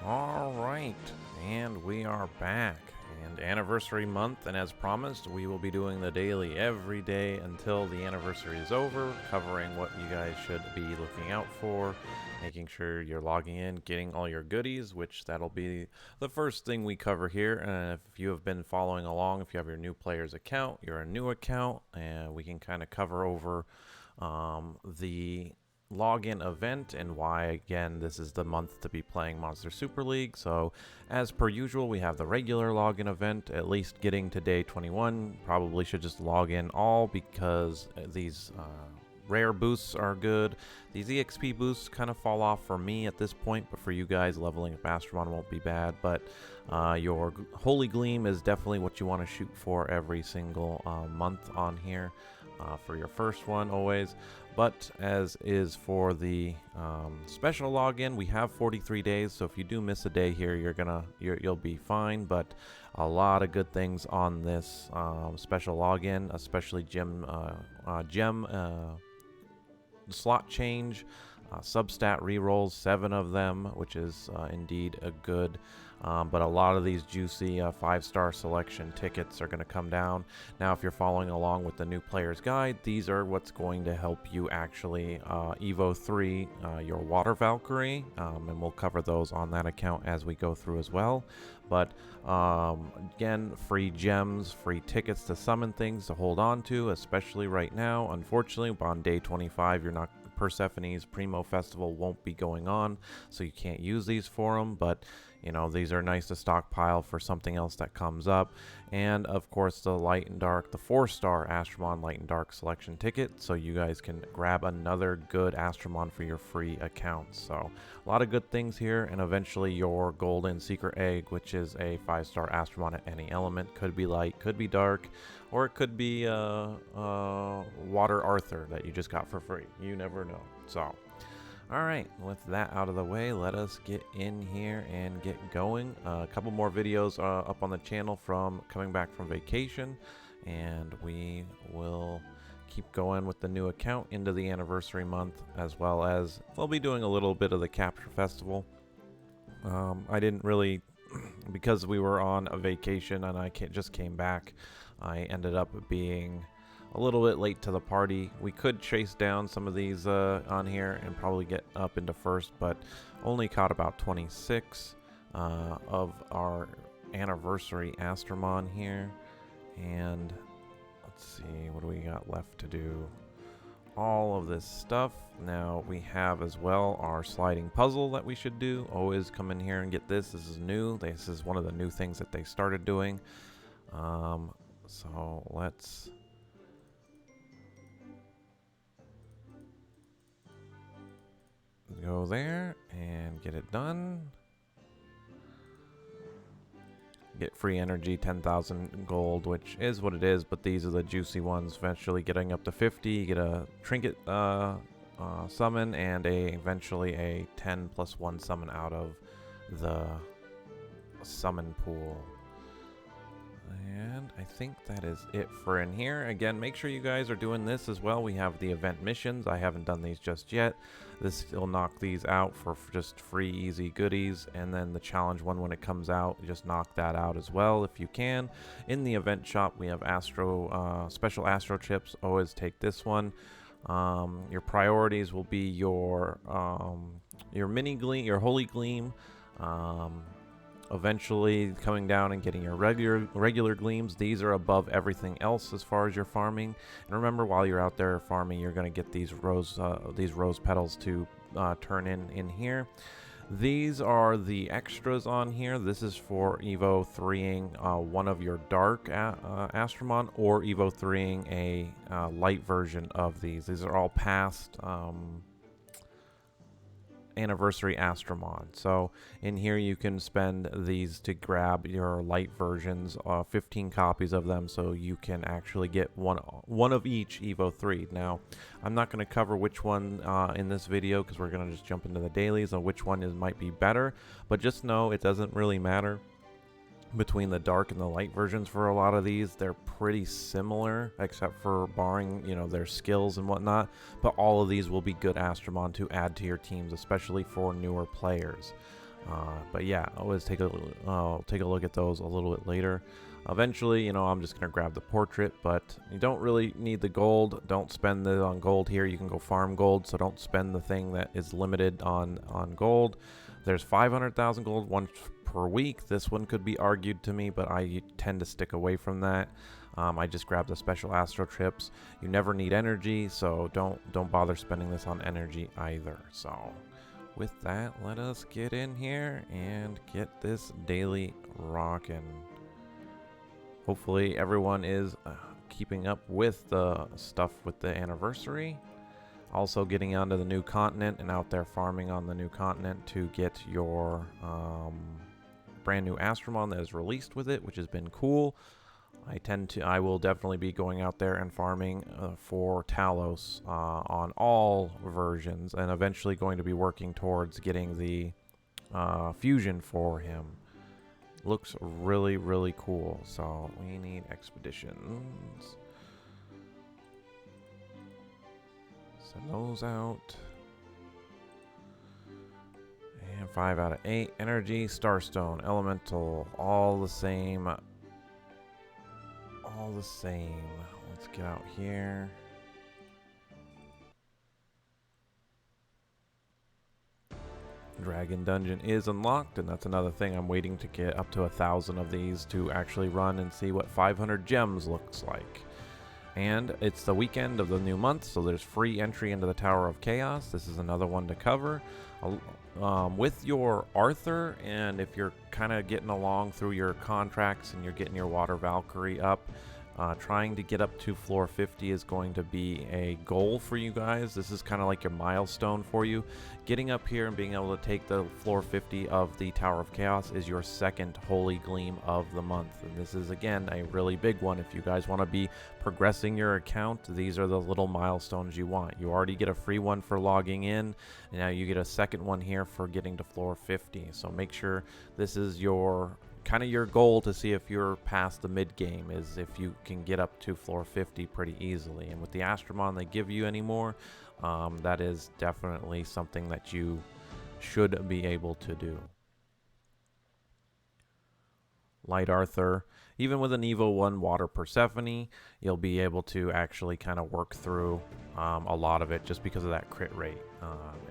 All right, and we are back. And anniversary month, and as promised, we will be doing the daily every day until the anniversary is over, covering what you guys should be looking out for, making sure you're logging in, getting all your goodies, which that'll be the first thing we cover here. And if you have been following along, if you have your new player's account, you're a new account, and we can kind of cover over the login event and why again this is the month to be playing Monster Super League. So as per usual, we have the regular login event. At least getting to day 21, probably should just log in all because these rare boosts are good. These EXP boosts kind of fall off for me at this point, but for you guys, leveling up Astromon won't be bad. But your Holy Gleam is definitely what you want to shoot for every single month on here for your first one always. But as is for the special login, we have 43 days, so if you do miss a day here, you'll be fine. But a lot of good things on this special login, especially gem slot change, substat rerolls, 7 of them, which is indeed a good. But a lot of these juicy 5-star selection tickets are going to come down. Now, if you're following along with the new player's guide, these are what's going to help you actually Evo 3 your Water Valkyrie, and we'll cover those on that account as we go through as well. But again, free gems, free tickets to summon things to hold on to, especially right now. Unfortunately, on day 25, you're not Persephone's Primo Festival won't be going on, so you can't use these for them, but you know, these are nice to stockpile for something else that comes up. And of course, the Light and Dark, the 4-star Astromon Light and Dark selection ticket, so you guys can grab another good Astromon for your free accounts. So a lot of good things here, and eventually your Golden Secret Egg, which is a 5-star Astromon at any element. Could be light, could be dark, or it could be Water Arthur that you just got for free. You never know. So alright, with that out of the way, let us get in here and get going. A couple more videos up on the channel from coming back from vacation, and we will keep going with the new account into the anniversary month, as well as we'll be doing a little bit of the Capture Festival. I didn't really, because we were on a vacation and I just came back, I ended up being a little bit late to the party. We could chase down some of these on here and probably get up into first, but only caught about 26 of our anniversary Astromon here. And let's see, what do we got left to do? All of this stuff. Now we have as well our sliding puzzle that we should do. Always come in here and get this. This is new. This is one of the new things that they started doing. So let's go there and get it done. Get free energy, 10,000 gold, which is what it is, but these are the juicy ones. Eventually getting up to 50, you get a trinket summon and eventually a 10+1 summon out of the summon pool. And I think that is it for in here. Again, make sure you guys are doing this as well. We have the event missions. I haven't done these just yet. This will knock these out for just free, easy goodies. And then the challenge one, when it comes out, just knock that out as well if you can. In the event shop, we have special Astro chips. Always take this one. Your priorities will be your mini gleam, your Holy Gleam. Eventually coming down and getting your regular gleams. These are above everything else as far as your farming. And remember, while you're out there farming, you're going to get these rose petals to turn in here. These are the extras on here. This is for Evo 3ing one of your dark Astromon, or Evo 3ing a light version of these. These are all past anniversary Astromon. So in here you can spend these to grab your light versions, 15 copies of them, so you can actually get one of each Evo 3. Now I'm not going to cover which one in this video, because we're going to just jump into the dailies on which one might be better, but just know it doesn't really matter between the dark and the light versions for a lot of these. They're pretty similar, except for barring, you know, their skills and whatnot. But all of these will be good Astromon to add to your teams, especially for newer players. But yeah, always take a look at those a little bit later. Eventually, I'm just gonna grab the portrait, but you don't really need the gold. Don't spend it on gold here. You can go farm gold, so don't spend the thing that is limited on gold. There's 500,000 gold once per week. This one could be argued to me, but I tend to stick away from that. I just grabbed the special astro trips. You never need energy, so don't bother spending this on energy either. So with that, let us get in here and get this daily rockin'. Hopefully everyone is keeping up with the stuff with the anniversary. Also getting onto the new continent and out there farming on the new continent to get your brand new Astromon that is released with it, which has been cool. I will definitely be going out there and farming for Talos on all versions, and eventually going to be working towards getting the fusion for him. Looks really, really cool. So we need expeditions. Send those out. And 5 out of 8. Energy, Starstone, Elemental, all the same. All the same. Let's get out here. Dragon Dungeon is unlocked, and that's another thing. I'm waiting to get up to 1,000 of these to actually run and see what 500 gems looks like. And it's the weekend of the new month, so there's free entry into the Tower of Chaos. This is another one to cover. With your Arthur, and if you're kind of getting along through your contracts and you're getting your Water Valkyrie up, trying to get up to floor 50 is going to be a goal for you guys. This is kind of like your milestone for you. Getting up here and being able to take the floor 50 of the Tower of Chaos is your second Holy Gleam of the month. And this is, again, a really big one. If you guys want to be progressing your account, these are the little milestones you want. You already get a free one for logging in, and now you get a second one here for getting to floor 50. So make sure this is your kind of your goal to see if you're past the mid game, is if you can get up to floor 50 pretty easily. And with the Astromon they give you anymore, that is definitely something that you should be able to do. Light Arthur, even with an Evo 1 Water Persephone, you'll be able to actually kind of work through a lot of it just because of that crit rate.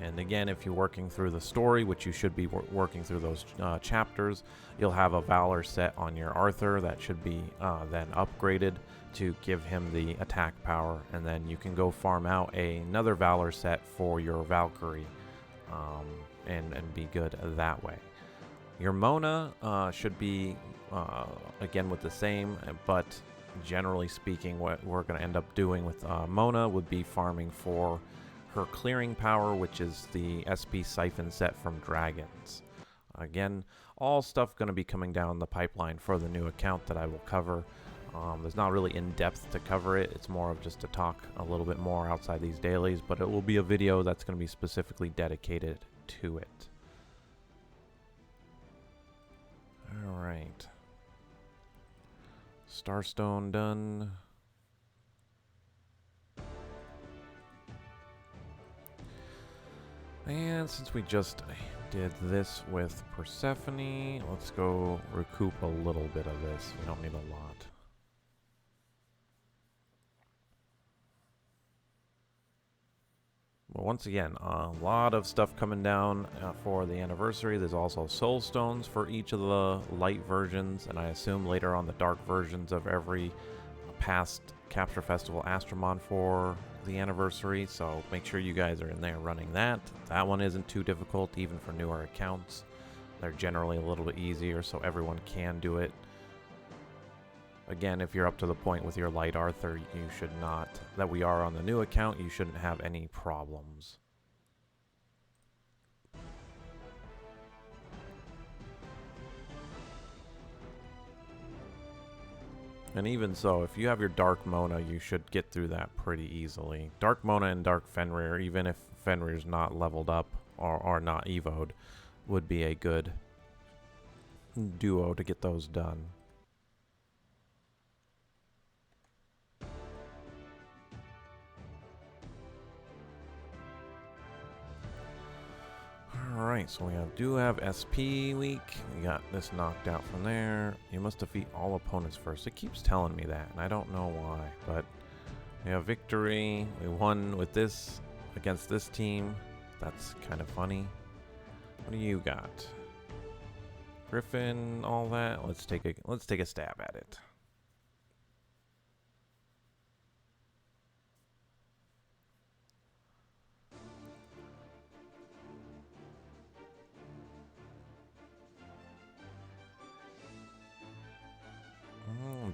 And again, if you're working through the story, which you should be working through those chapters, you'll have a Valor set on your Arthur that should be then upgraded to give him the attack power, and then you can go farm out another Valor set for your Valkyrie and be good that way. Your Mona should be, again, with the same, but generally speaking, what we're going to end up doing with Mona would be farming for her clearing power, which is the SP Siphon set from Dragons. Again, all stuff going to be coming down the pipeline for the new account that I will cover. There's not really in-depth to cover it. It's more of just to talk a little bit more outside these dailies, but it will be a video that's going to be specifically dedicated to it. Alright. Starstone done. And since we just did this with Persephone, let's go recoup a little bit of this. We don't need a lot. But once again, a lot of stuff coming down for the anniversary. There's also soul stones for each of the light versions, and I assume later on the dark versions of every past Capture Festival Astromon for the anniversary. So make sure you guys are in there running that. That one isn't too difficult even for newer accounts. They're generally a little bit easier, so everyone can do it. Again, if you're up to the point with your Light Arthur, you should not, that we are on the new account, you shouldn't have any problems. And even so, if you have your Dark Mona, you should get through that pretty easily. Dark Mona and Dark Fenrir, even if Fenrir's not leveled up or not evoed, would be a good duo to get those done. Alright, so we do have SP week. We got this knocked out from there. You must defeat all opponents first. It keeps telling me that, and I don't know why, but we have victory. We won with this against this team. That's kind of funny. What do you got? Griffin, all that. Let's take a stab at it.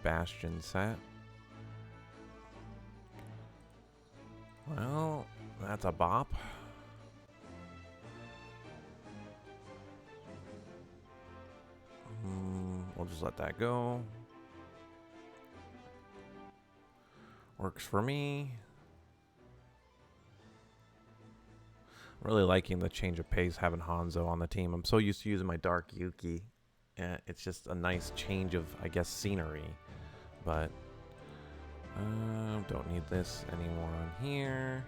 Bastion set. Well, that's a bop. We'll just let that go. Works for me. Really liking the change of pace having Hanzo on the team. I'm so used to using my Dark Yuki. It's just a nice change of, I guess, scenery. But don't need this anymore on here.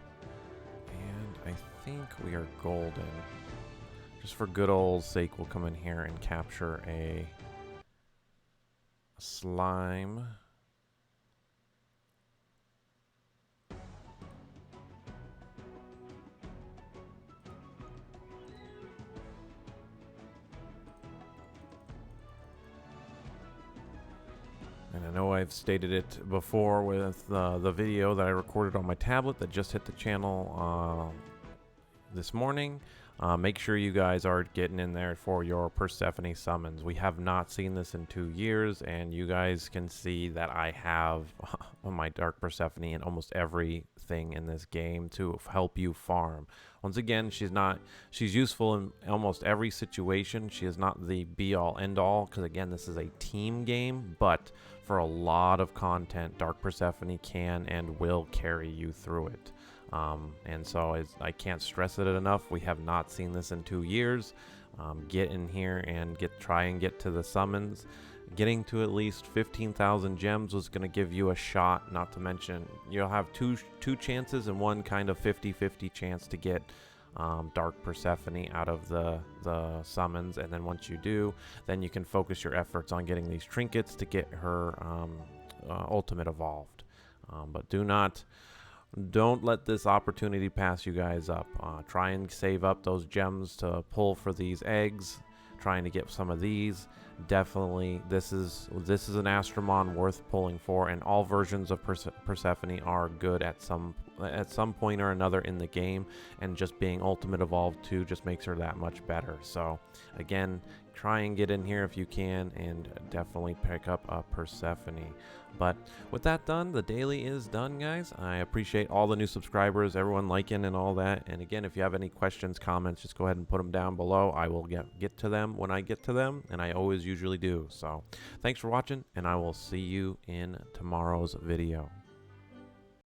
And I think we are golden. Just for good old sake, we'll come in here and capture a slime. And I know I've stated it before with the video that I recorded on my tablet that just hit the channel this morning. Make sure you guys are getting in there for your Persephone summons. We have not seen this in 2 years, and you guys can see that I have my Dark Persephone in almost everything in this game to help you farm. Once again, she's useful in almost every situation. She is not the be-all, end-all, because again, this is a team game, but for a lot of content, Dark Persephone can and will carry you through it. And so I can't stress it enough. We have not seen this in 2 years. Get in here and try and get to the summons. Getting to at least 15,000 gems was going to give you a shot. Not to mention you'll have two chances and one kind of 50-50 chance to get Dark Persephone out of the summons. And then once you do, then you can focus your efforts on getting these trinkets to get her ultimate evolved. But don't let this opportunity pass you guys up. Try and save up those gems to pull for these eggs. Trying to get some of these. Definitely, this is an Astromon worth pulling for, and all versions of Persephone are good at some point or another in the game, and just being ultimate evolved too just makes her that much better. So again, try and get in here if you can, and definitely pick up a Persephone. But with that done, the daily is done, guys. I appreciate all the new subscribers, everyone liking and all that. And again, if you have any questions, comments, just go ahead and put them down below. I will get to them when I get to them, and I always usually do. So thanks for watching, and I will see you in tomorrow's video.